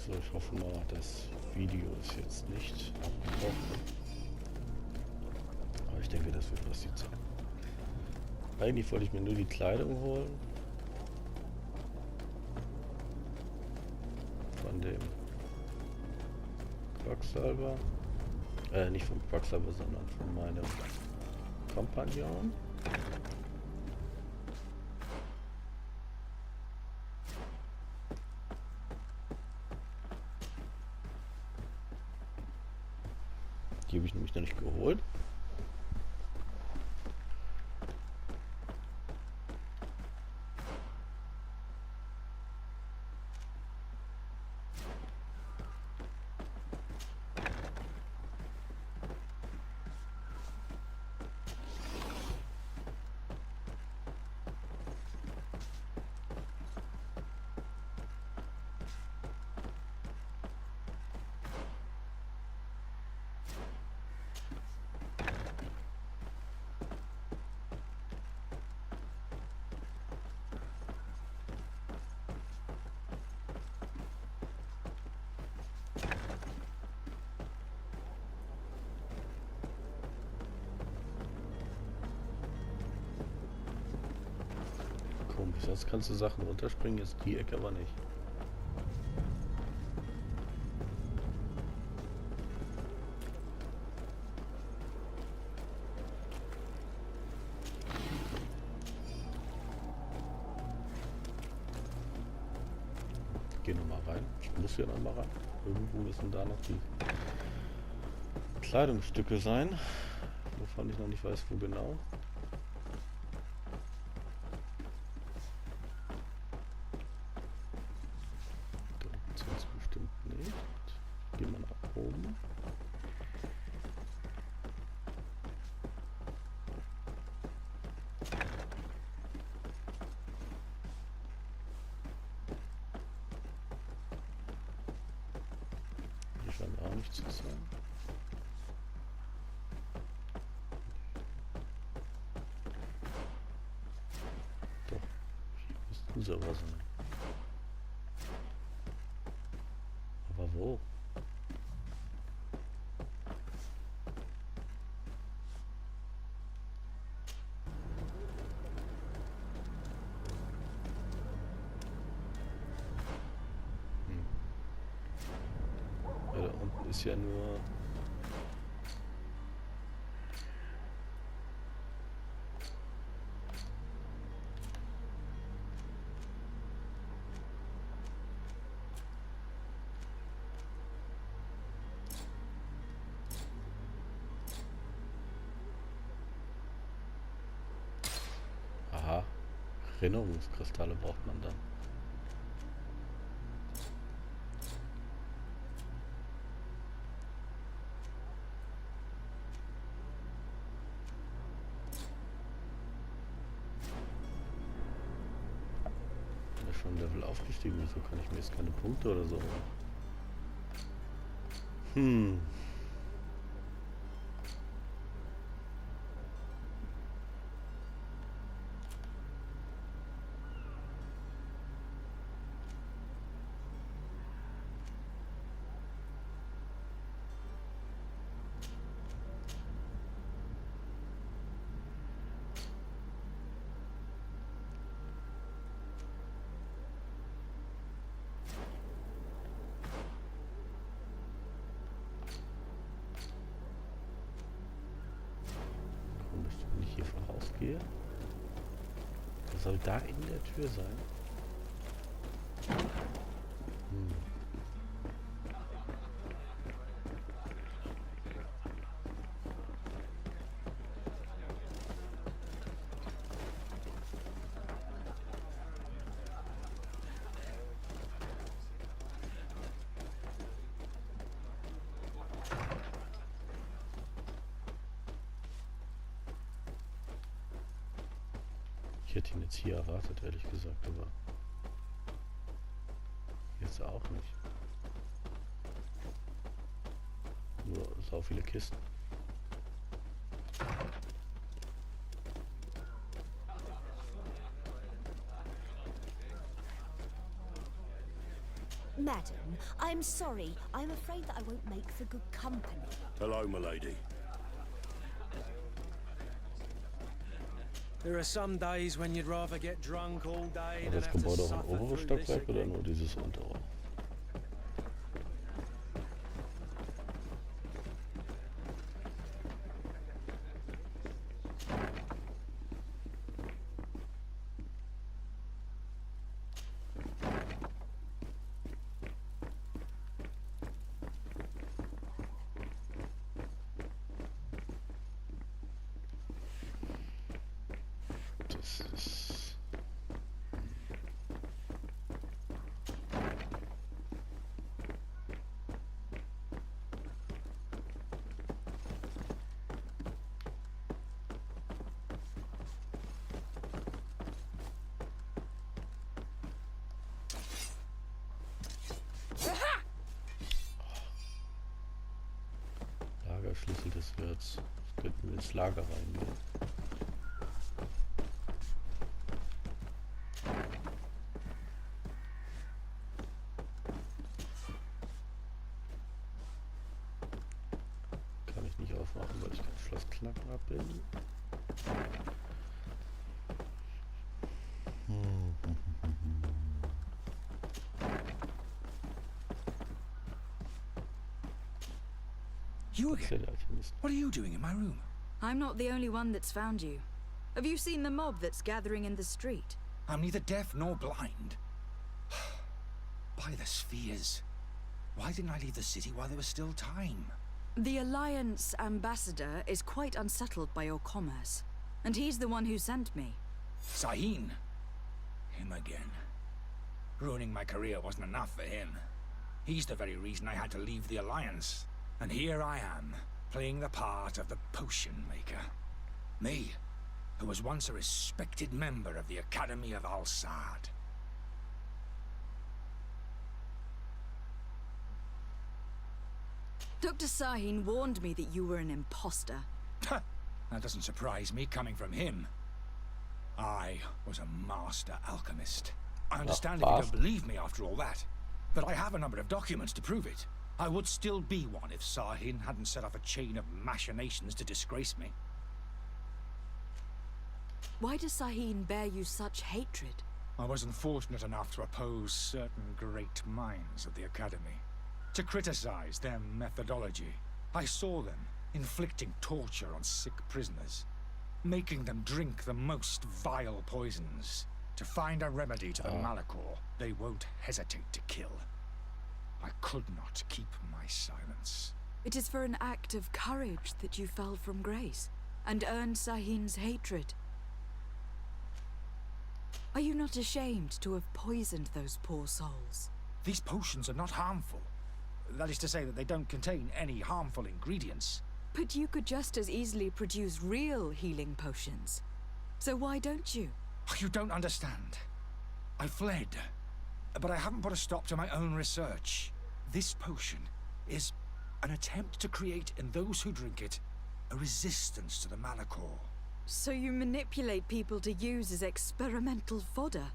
So, ich hoffe mal, das Video ist jetzt nicht abgebrochen. Aber ich denke, das wird was die Zeit. Eigentlich wollte ich mir nur die Kleidung holen. Von dem Quacksalber. Nicht vom Quacksalber, sondern von meinem Kompagnon. Die habe ich nämlich noch nicht geholt. Komisch, sonst kannst du Sachen runterspringen, jetzt die Ecke aber nicht. Geh nochmal rein. Ich muss hier nochmal rein. Irgendwo müssen da noch die Kleidungsstücke sein, wovon ich noch nicht weiß, wo genau. Sonst bestimmt nicht. Gehen wir nach oben. Hier scheint auch nichts zu sein. Doch, hier müssten sie aber sein. Aber wo? Ja, da unten ist ja nur... Aha, Erinnerungskristalle braucht man dann. Bin ja schon Level aufgestiegen, wieso kann ich mir jetzt keine Punkte oder so holen? Wenn ich hier vorausgehe, was soll da in der Tür sein? Ich hätte ihn jetzt hier erwartet, ehrlich gesagt, aber jetzt auch nicht. Nur so viele Kisten. Madam, I'm sorry. I'm afraid that I won't make for good company. Hello, milady. There are some days when you'd rather get drunk all day War than das have to Gebäude auch ein suffer oberes through this Stockwerk oder again. nur dieses untere? Das ist... Lagerschlüssel des Wirts. Jetzt könnten wir ins Lager reingehen. Kann ich nicht aufmachen, weil ich kein Schlossklapper bin. You Das ist again? der Alchimist. What are you doing in my room? I'm not the only one that's found you. Have you seen the mob that's gathering in the street? I'm neither deaf nor blind. By the spheres. Why didn't I leave the city while there was still time? The Alliance ambassador is quite unsettled by your commerce, and he's the one who sent me. Sahin. Him again. Ruining my career wasn't enough for him. He's the very reason I had to leave the Alliance. And here I am, playing the part of the potion maker. Me, who was once a respected member of the Academy of Al-Sad. Dr. Sahin warned me that you were an imposter. That doesn't surprise me coming from him. I was a master alchemist. I understand if you don't believe me after all that, but I have a number of documents to prove it. I would still be one if Sahin hadn't set off a chain of machinations to disgrace me. Why does Sahin bear you such hatred? I wasn't fortunate enough to oppose certain great minds of the Academy. To criticize their methodology. I saw them inflicting torture on sick prisoners, making them drink the most vile poisons. To find a remedy to the malachor they won't hesitate to kill. I could not keep my silence. It is for an act of courage that you fell from grace, and earned Sahin's hatred. Are you not ashamed to have poisoned those poor souls? These potions are not harmful. That is to say that they don't contain any harmful ingredients. But you could just as easily produce real healing potions. So why don't you? You don't understand. I fled, but I haven't put a stop to my own research. This potion is an attempt to create in those who drink it a resistance to the malachor. So you manipulate people to use as experimental fodder?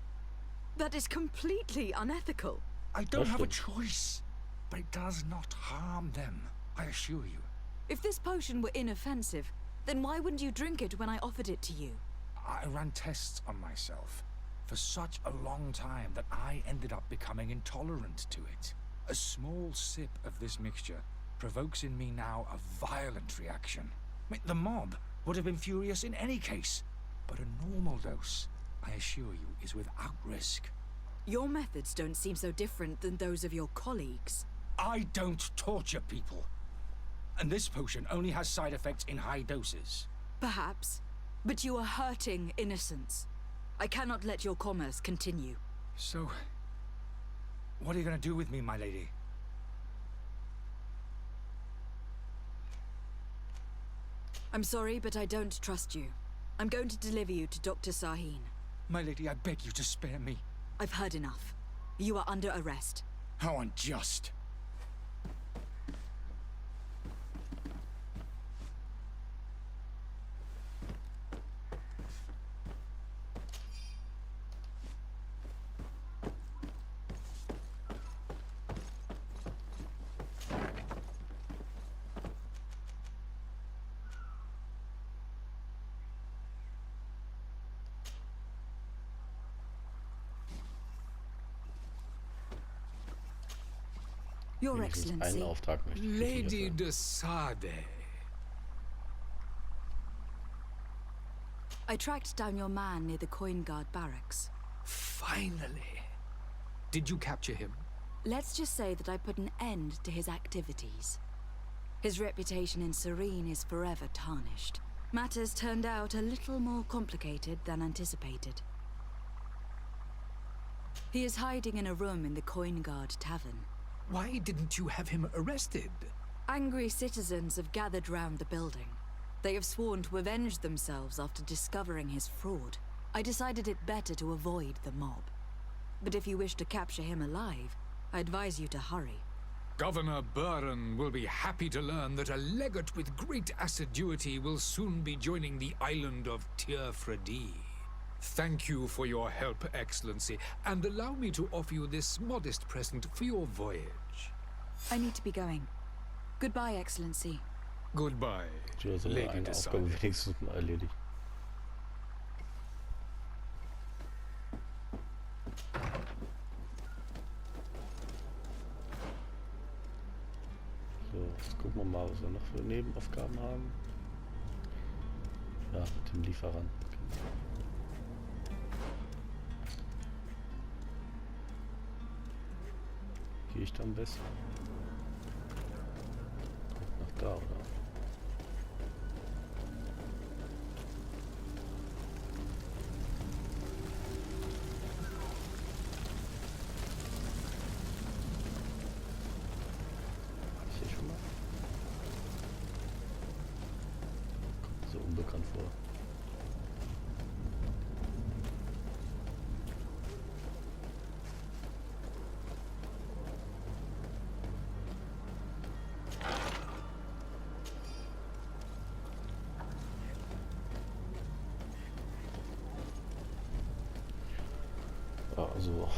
That is completely unethical. I don't have a choice, but it does not harm them, I assure you. If this potion were inoffensive, then why wouldn't you drink it when I offered it to you? I ran tests on myself for such a long time that I ended up becoming intolerant to it. A small sip of this mixture provokes in me now a violent reaction. The mob would have been furious in any case, but a normal dose, I assure you, is without risk. Your methods don't seem so different than those of your colleagues. I don't torture people. And this potion only has side effects in high doses. Perhaps, but you are hurting innocents. I cannot let your commerce continue. So, what are you going to do with me, my lady? I'm sorry, but I don't trust you. I'm going to deliver you to Dr. Sahin. My lady, I beg you to spare me. I've heard enough. You are under arrest. How unjust. Your Wenigstens einen Excellency, Auftrag möchte ich Lady kriegen. de Sade. I tracked down your man near the Coin Guard barracks. Finally. Did you capture him? Let's just say that I put an end to his activities. His reputation in Serene is forever tarnished. Matters turned out a little more complicated than anticipated. He is hiding in a room in the Coin Guard Tavern. Why didn't you have him arrested? Angry citizens have gathered round the building. They have sworn to avenge themselves after discovering his fraud. I decided it better to avoid the mob. But if you wish to capture him alive, I advise you to hurry. Governor Buren will be happy to learn that a legate with great assiduity will soon be joining the island of Tir-Fredi. Thank you for your help, Excellency, and allow me to offer you this modest present for your voyage. I need to be going. Goodbye, Excellency. Goodbye, Ja, so Lady eine de Aufgabe Sade. wenigstens mal erledigt. So, jetzt gucken wir mal, was wir noch für Nebenaufgaben haben. Ja, mit dem Lieferanten. Gehe ich da am besten? Nach da, oder? Ich hier schon mal? Kommt so unbekannt vor. Also,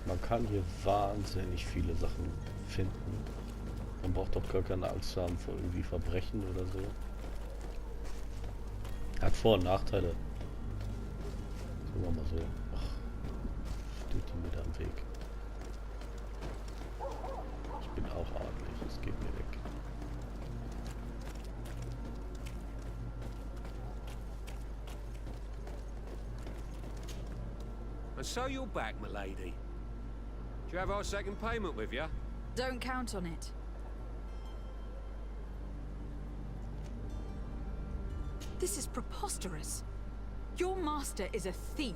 man kann hier wahnsinnig viele Sachen finden. Man braucht doch gar keine Angst haben vor irgendwie Verbrechen oder so. Hat Vor- und Nachteile. Sagen wir mal so. Ach, steht die mir da im Weg. Ich bin auch adelig, es geht mir weg. And so you're back, milady. Do you have our second payment with you? Don't count on it. This is preposterous. Your master is a thief.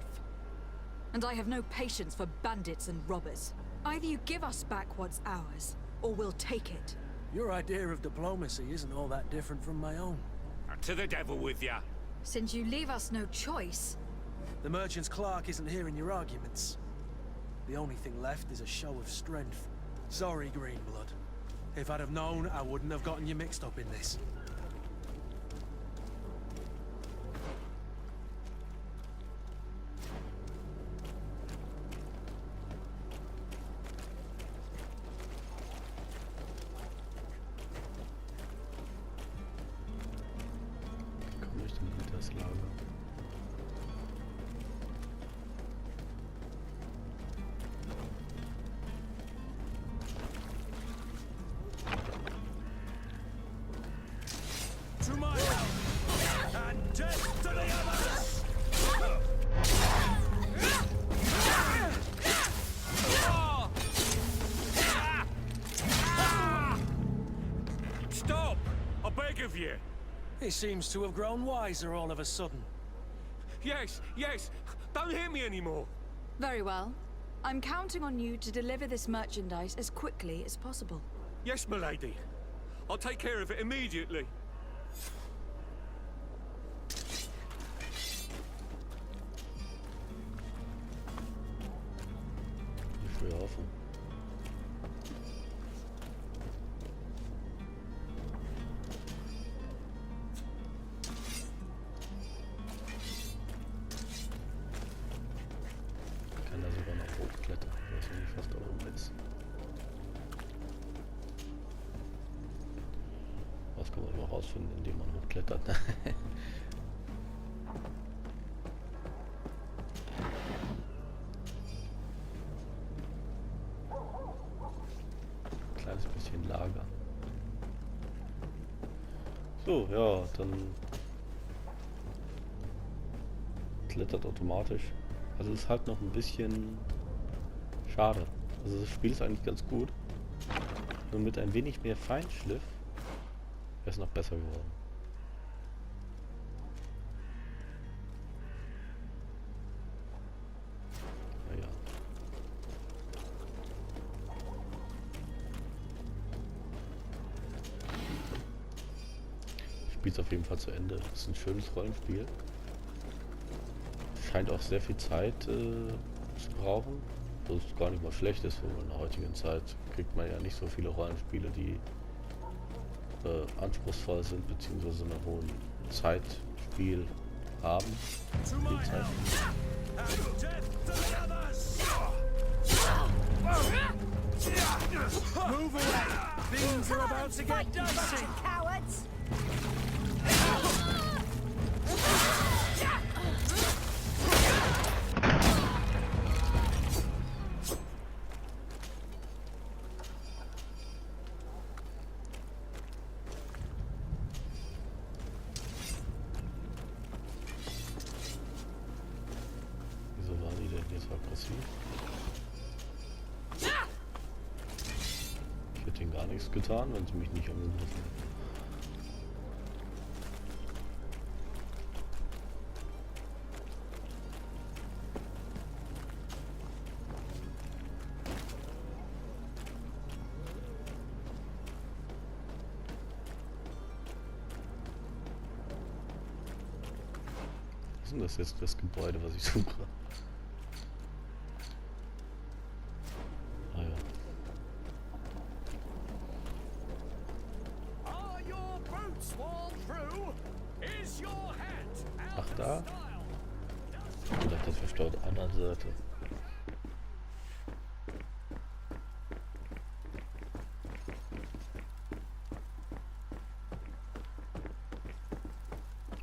And I have no patience for bandits and robbers. Either you give us back what's ours, or we'll take it. Your idea of diplomacy isn't all that different from my own. Now, to the devil with you. Since you leave us no choice, The merchant's clerk isn't hearing your arguments. The only thing left is a show of strength. Sorry, Greenblood. If I'd have known, I wouldn't have gotten you mixed up in this. Wie komme ich denn hinter das Lager? To my help! And death to the others! Stop! I beg of you. He seems to have grown wiser all of a sudden. Yes, yes. Don't hit me anymore. very well. I'm counting on you to deliver this merchandise as quickly as possible. Yes, milady. I'll take care of it immediately. Ich will hoffen. Ich kann da sogar noch hochklettern. Ich weiß nicht, was da oben ist. Das kann man nur rausfinden, indem man hochklettert. Kleines bisschen So, ja, dann klettert automatisch. Also ist halt noch ein bisschen schade. Also das Spiel ist eigentlich ganz gut. Nur mit ein wenig mehr Feinschliff wäre es noch besser geworden. Naja. Ich spiele es auf jeden Fall zu Ende. Es ist ein schönes Rollenspiel. Scheint auch sehr viel Zeit zu brauchen. Was gar nicht mal schlecht ist, weil in der heutigen Zeit kriegt man ja nicht so viele Rollenspiele, die anspruchsvoll sind, beziehungsweise einen hohen Zeitspiel haben. Spielzeit. Move away! Things are about to get dicey! Cowards! Wieso waren die denn hier so aggressiv? Ich hätte ihnen gar nichts getan, wenn sie mich nicht angegriffen hätten. Was ist denn das jetzt, das Gebäude, was ich suche? Ah ja. Are your boots worn through? Is your hat out Ach of da? style? Ich dachte, das wäre auf der anderen Seite.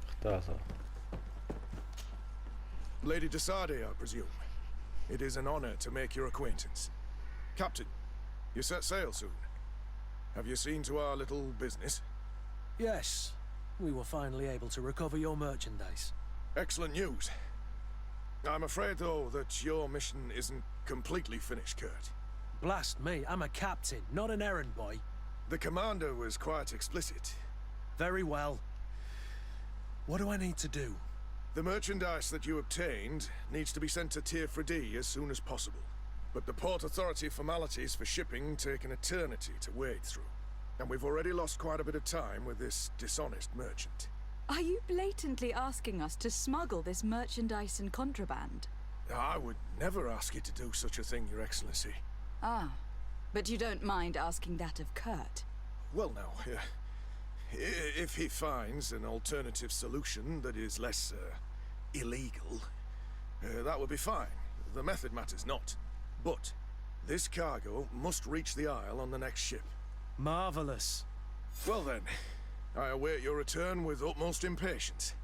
Ach, da ist er. Lady Desade, I presume. It is an honor to make your acquaintance. Captain, you set sail soon. Have you seen to our little business? Yes, we were finally able to recover your merchandise. Excellent news. I'm afraid, though, that your mission isn't completely finished, Kurt. Blast me, I'm a captain, not an errand boy. The commander was quite explicit. Very well. What do I need to do? The merchandise that you obtained needs to be sent to Tier 4D as soon as possible. But the Port Authority formalities for shipping take an eternity to wade through. And we've already lost quite a bit of time with this dishonest merchant. Are you blatantly asking us to smuggle this merchandise and contraband? I would never ask you to do such a thing, Your Excellency. Ah, but you don't mind asking that of Kurt? Well, now, if he finds an alternative solution that is less illegal, that would be fine. The method matters not. But this cargo must reach the Isle on the next ship. Marvelous. Well then, I await your return with utmost impatience.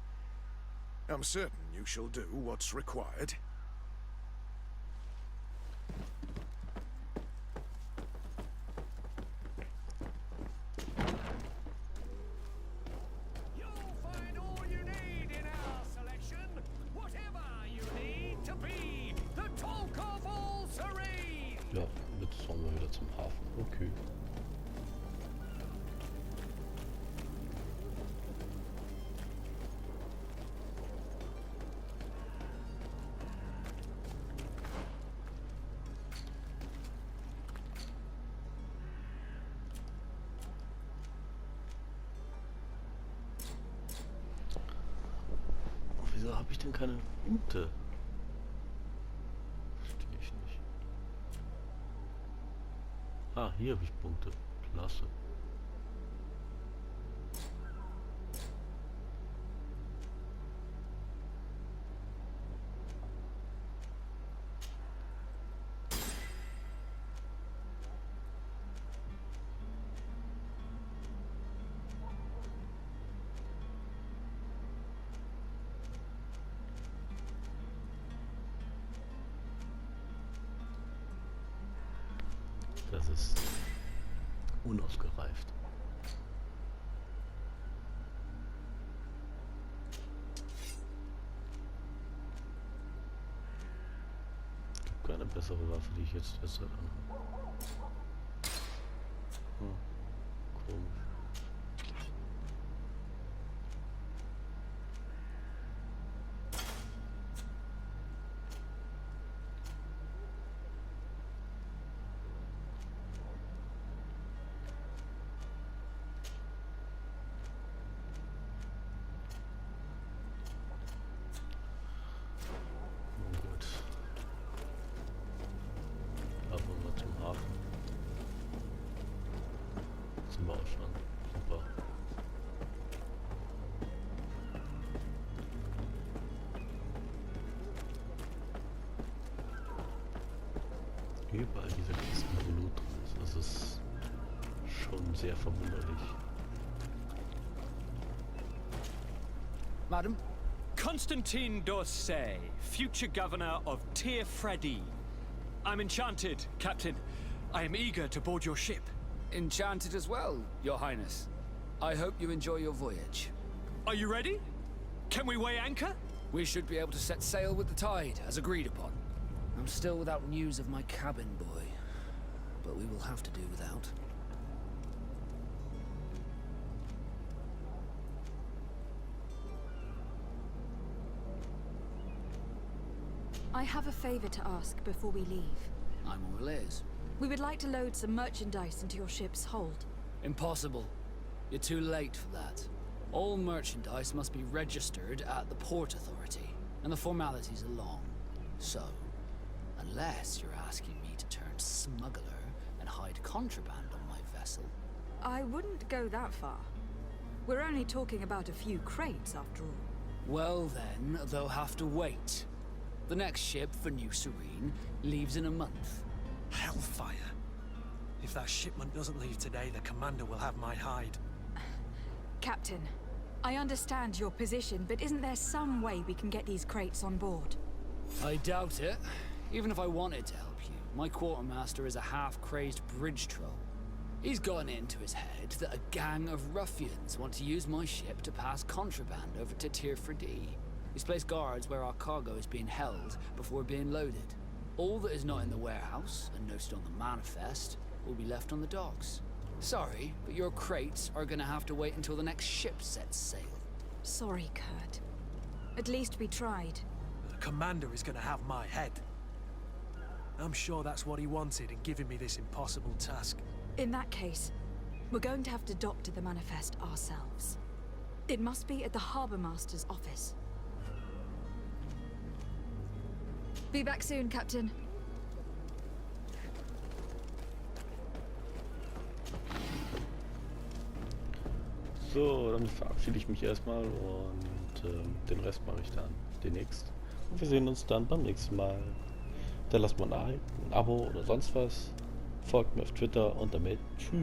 I'm certain you shall do what's required. You'll find all you need in our selection. Whatever you need to be the talk of all serene. Ja, jetzt fahren wir wieder zum Hafen. Okay. Wieso habe ich denn keine Punkte? Verstehe ich nicht. Ah, hier habe ich Punkte. Klasse. Das ist unausgereift. eine bessere Waffe, die ich jetzt teste. Komisch. Sind wir auch schon. Super. Überall diese Kisten, wo Loot drin ist. Das ist schon sehr verwunderlich. Madam? Constantine d'Orsay, future governor of Tir-Freddy. I'm enchanted, Captain. I am eager to board your ship. Enchanted as well, Your Highness. I hope you enjoy your voyage. Are you ready? Can we weigh anchor? We should be able to set sail with the tide, as agreed upon. I'm still without news of my cabin boy, but we will have to do without. I have a favor to ask before we leave. I'm all ears. We would like to load some merchandise into your ship's hold. Impossible. You're too late for that. All merchandise must be registered at the Port Authority, and the formalities are long. So, unless you're asking me to turn smuggler and hide contraband on my vessel. I wouldn't go that far. We're only talking about a few crates, after all. Well then, they'll have to wait. The next ship for New Serene leaves in a month. Hellfire. If that shipment doesn't leave today, the commander will have my hide. Captain, I understand your position, but isn't there some way we can get these crates on board? I doubt it. Even if I wanted to help you, my quartermaster is a half-crazed bridge troll. He's gotten it into his head that a gang of ruffians want to use my ship to pass contraband over to Tir-Freddy. He's placed guards where our cargo is being held before being loaded. All that is not in the warehouse, and noted on the manifest, will be left on the docks. Sorry, but your crates are gonna have to wait until the next ship sets sail. Sorry, Kurt. At least we tried. The commander is gonna have my head. I'm sure that's what he wanted in giving me this impossible task. In that case, we're going to have to doctor the manifest ourselves. It must be at the Harbour Master's office. Be back soon, Captain. So, dann verabschiede ich mich erstmal und den Rest mache ich dann demnächst. Und wir sehen uns dann beim nächsten Mal. Da lasst mal ein Abo oder sonst was. Folgt mir auf Twitter und damit tschüss.